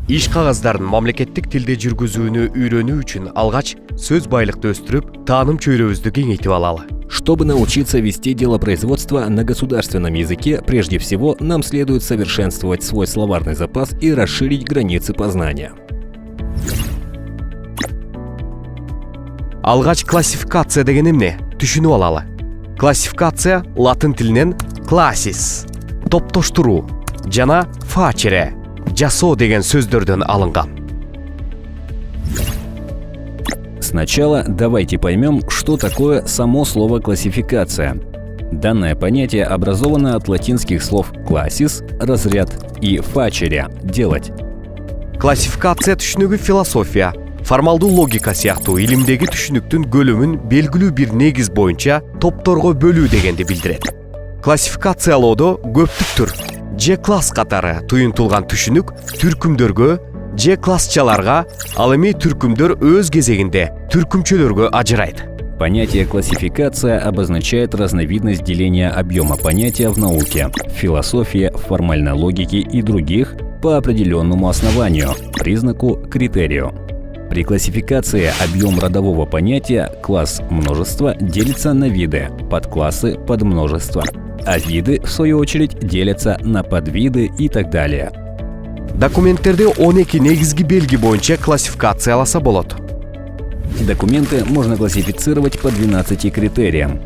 иш кагаздарын мамлекеттик тилде жүргүзүүнү үйрөнүү үчүн алгач сөз байлыкты өстүрүп, тааным чөйрөбүздү кеңейтип алалы. Чтобы научиться вести дело производства на государственном языке, прежде всего нам следует совершенствовать свой словарный запас и расширить границы познания. Алгач классификация деген эмне? Түшүнүп алалы. Классификация латын тилинен classis, топтоштуруу жана facere, жасоо деген сөздөрдөн алынган. Сначала давайте поймем, что такое само слово «классификация». Данное понятие образовано от латинских слов «classis» – «разряд» и «facere» – «делать». Классификация түшүнүгү философия, формалдуу логика сыяктуу илимдеги түшүнүктүн көлөмүн белгилүү бир негиз боюнча топторго бөлүү дегенди билдирет. Классификациялоодо көптүк түр же класс катары туюнтулган түшүнүк түркүмдөргө же классчаларга, ал эми түркүмдөр өз кезегинде түркүмчөлөргө ажырайт. Понятие «классификация» обозначает разновидность деления объема понятия в науке, в философии, в формальной логике и других по определенному основанию, признаку, критерию. При классификации объем родового понятия класс множества делится на виды, подклассы подмножества, а виды, в свою очередь, делятся на подвиды и так далее. Документтерди 12 негизги белги боюнча классификацияласа болот. Документы можно классифицировать по 12 критериям.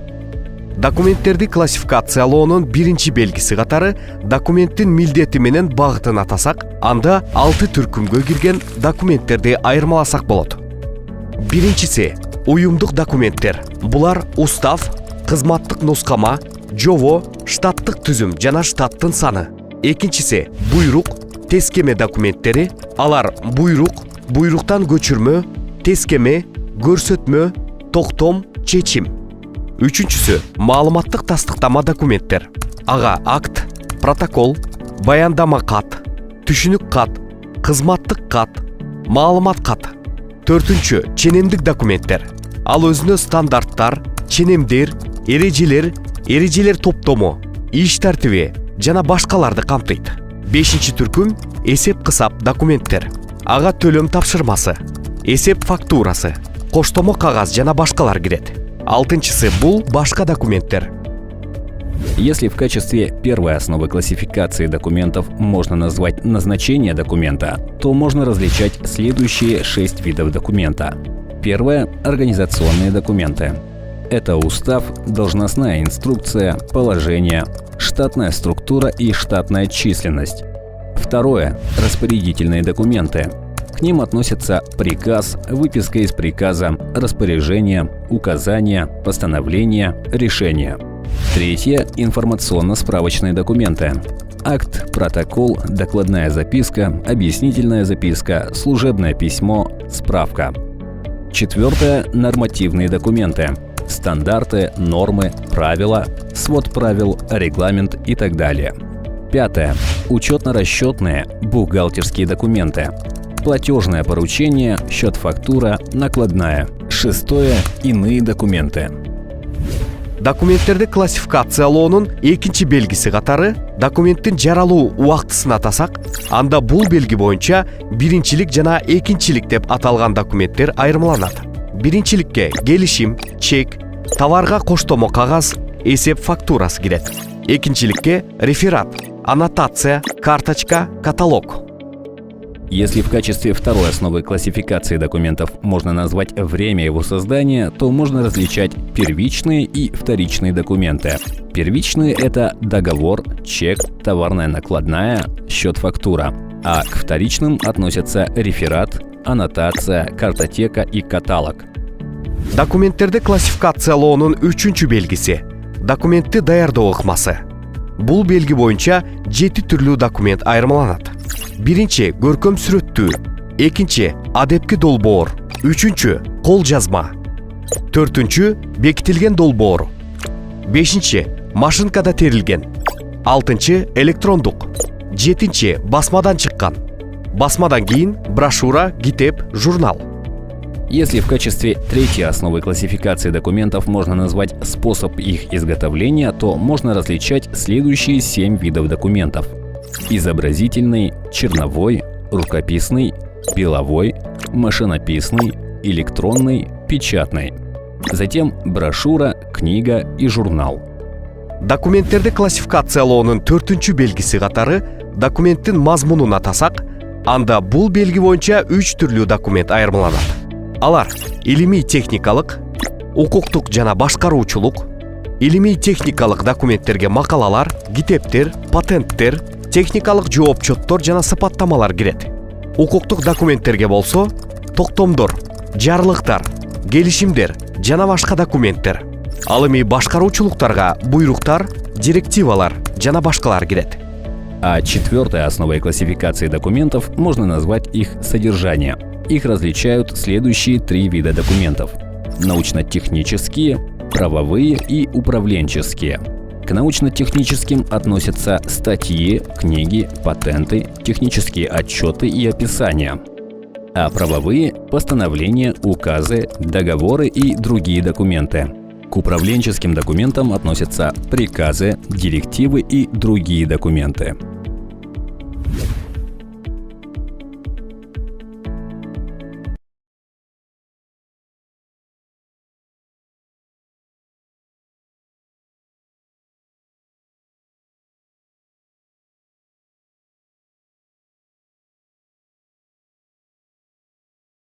Документтерди классификациялоонун биринчи белгиси катары документтин милдети менен багытын атасак, анда 6 түркүмгө кирген документтерди айырмаласак болот. Биринчиси уюмдук документтер. Булар устав, кызматтык нускама, жобо, штаттык түзүм жана штаттын саны. Экинчиси буйрук, тескеме документтери. Алар буйрук, буйруктан көчүрмө, тескеме, көрсөтмө, токтом, чечим. Үчүнчүсү маалыматтык тастыктама документтер. Ага акт, протокол, баяндама кат, түшүнүк кат, кызматтык кат, маалымат кат. Төртүнчү ченемдик документтер. Ал өзүнө стандарттар, ченемдер, эрежелер топтому, иш тартиби жана башкаларды камтыйт. Бешинчи түркүм эсеп кысап документтер. Ага төлөм тапшырмасы, эсеп фактурасы, коштомо кагаз жана башкалар кирет. Алтынчысы бул башка документтер. Если в качестве первой основы классификации документов можно назвать назначение документа, то можно различать следующие 6 видов документа. Первое – организационные документы. Это устав, должностная инструкция, положение, штатная структура и штатная численность. Второе – распорядительные документы. К ним относятся приказ, выписка из приказа, распоряжение, указания, постановление, решение. Третье – информационно-справочные документы. Акт, протокол, докладная записка, объяснительная записка, служебное письмо, справка. Четвертое – нормативные документы. Стандарты, нормы, правила, свод правил, регламент и так далее. Пятое – учетно-расчетные, бухгалтерские документы. Платежное поручение, счет-фактура, накладная. Шестое – иные документы. Документтерди классификациялоонун экинчи белгиси катары документтин жаралуу убактысын атасак, анда бул белги боюнча биринчилик жана экинчилик деп аталган документтер айырмаланат. Биринчиликке келишим, чек, товарга коштомо кагаз, эсеп фактурасы кирет. Экинчиликке реферат, аннотация, карточка, каталог. Если в качестве второй основы классификации документов можно назвать время его создания, то можно различать первичные и вторичные документы. Первичные – это договор, чек, товарная накладная, счет-фактура. А к вторичным относятся реферат, аннотация, картотека и каталог. Документтерди классификациялоонун үчүнчү белгиси – документти даярдоо ыкмасы. Бул белги боюнча 7 түрлүү документ айырмаланат. Биринчи көркөм сүрөттүү, экинчи адепки долбоор, үчүнчү кол жазма, төртүнчү бекитилген долбоор, бешинчи машинкада терилген, алтынчы электрондук, жетинчи басмадан чыккан, басмадан кийин брошюра, китеп, журнал. Если в качестве третьей основы классификации документов можно назвать способ их изготовления, то можно различать следующие 7 видов документов. Изобразительный, черновой, рукописный, пиловой, машинописный, электронный, печатный. Затем брошюра, книга и журнал. Документтерди классификациялоонун 4-чү белгиси катары документтин мазмунун атасак, анда бул белги боюнча 3 түрлүү документ айырмаланат. Алар илимий техникалык, укуктук жана башкаруучулук, илимий техникалык документтерге макалалар, китептер, патенттер, техникалык жоопчоттор жана сыпаттамалар кирет. Укуктук документтерге болсо токтомдор, жарлыктар, келишимдер жана башка документтер. Ал эми башкаруучулуктарга буйруктар, директивалар жана башкалар кирет. А четвертой основой классификации документов можно назвать их содержание. Их различают следующие 3 вида документов: научно-технические, правовые и управленческие. К научно-техническим относятся статьи, книги, патенты, технические отчеты и описания. А правовые – постановления, указы, договоры и другие документы. К управленческим документам относятся приказы, директивы и другие документы.